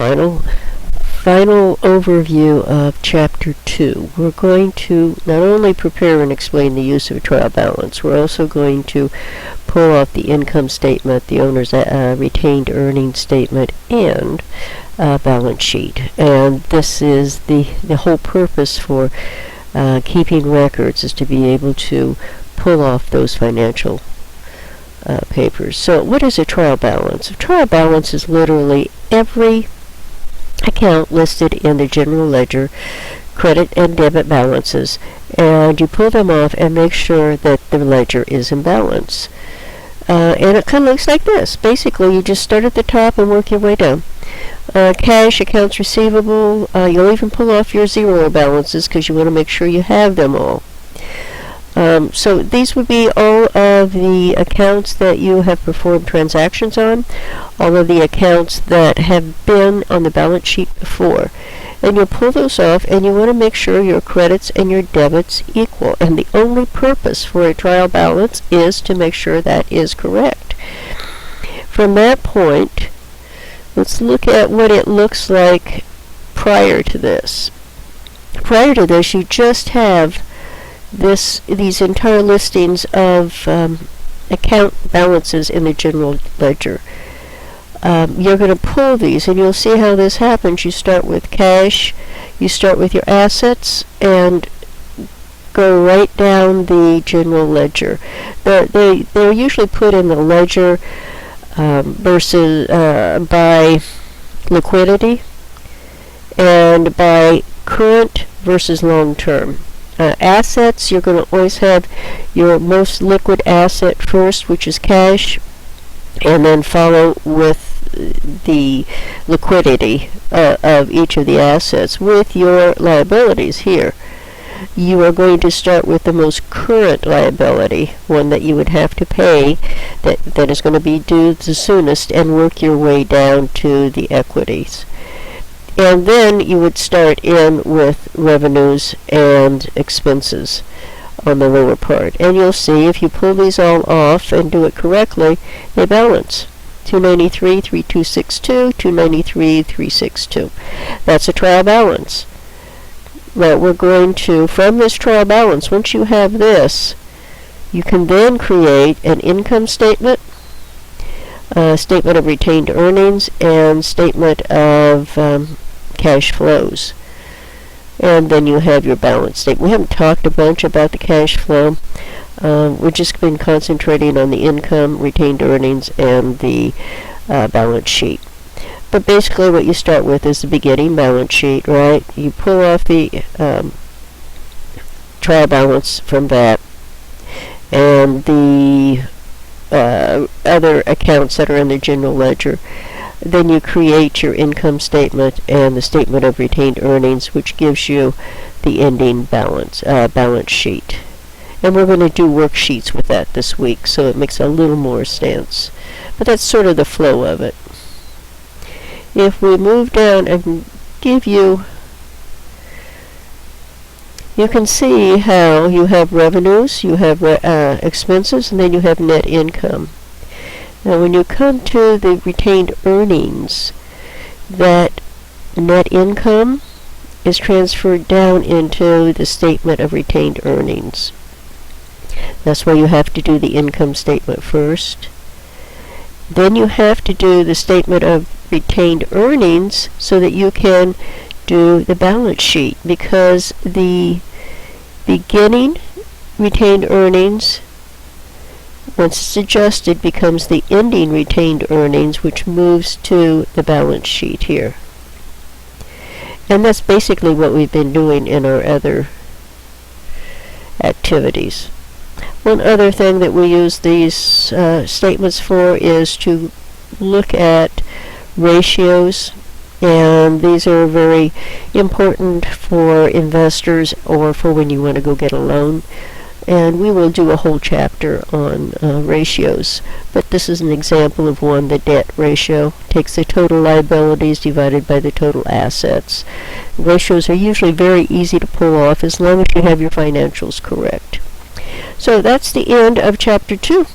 final overview of Chapter 2. We're going to not only prepare and explain the use of a trial balance, we're also going to pull off the income statement, the owner's retained earnings statement, and balance sheet. And this is the whole purpose for keeping records, is to be able to pull off those financial papers. So what is a trial balance? A trial balance is literally every account listed in the general ledger, credit and debit balances, and you pull them off and make sure that the ledger is in balance. And it kind of looks like this. Basically, you just start at the top and work your way down. Cash, accounts receivable, you'll even pull off your zero balances because you want to make sure you have them all. So these would be all of the accounts that you have performed transactions on, all of the accounts that have been on the balance sheet before. And you'll pull those off, and you want to make sure your credits and your debits equal. And the only purpose for a trial balance is to make sure that is correct. From that point, let's look at what it looks like prior to this. Prior to this, you just have these entire listings of account balances in the general ledger. You're going to pull these, and you'll see how this happens. You start with cash, you start with your assets, and go right down the general ledger. They're usually put in the ledger versus by liquidity and by current versus long term. Assets, you're going to always have your most liquid asset first, which is cash, and then follow with the liquidity of each of the assets. With your liabilities here, you are going to start with the most current liability, one that you would have to pay, that is going to be due the soonest, and work your way down to the equities. And then you would start in with revenues and expenses on the lower part. And you'll see if you pull these all off and do it correctly, they balance. 293, 3262, 293, 362. That's a trial balance. Now we're going to, from this trial balance, once you have this, you can then create an income statement, statement of retained earnings, and statement of cash flows. And then you have your balance statement. We haven't talked a bunch about the cash flow. We've just been concentrating on the income, retained earnings, and the balance sheet. But basically what you start with is the beginning balance sheet, right? You pull off the trial balance from that, and the other accounts that are in the general ledger. Then you create your income statement and the statement of retained earnings, which gives you the ending balance sheet. And we're going to do worksheets with that this week, so it makes a little more sense. But that's sort of the flow of it. If we move down and give you, you can see how you have revenues, you have expenses, and then you have net income. Now when you come to the retained earnings, that net income is transferred down into the statement of retained earnings. That's why you have to do the income statement first. Then you have to do the statement of retained earnings so that you can do the balance sheet, because the beginning retained earnings, once it's adjusted, becomes the ending retained earnings, which moves to the balance sheet here. And that's basically what we've been doing in our other activities. One other thing that we use these statements for is to look at ratios, and these are very important for investors or for when you want to go get a loan. And we will do a whole chapter on ratios, but this is an example of one. The debt ratio takes the total liabilities divided by the total assets. Ratios are usually very easy to pull off as long as you have your financials correct. So that's the end of Chapter 2.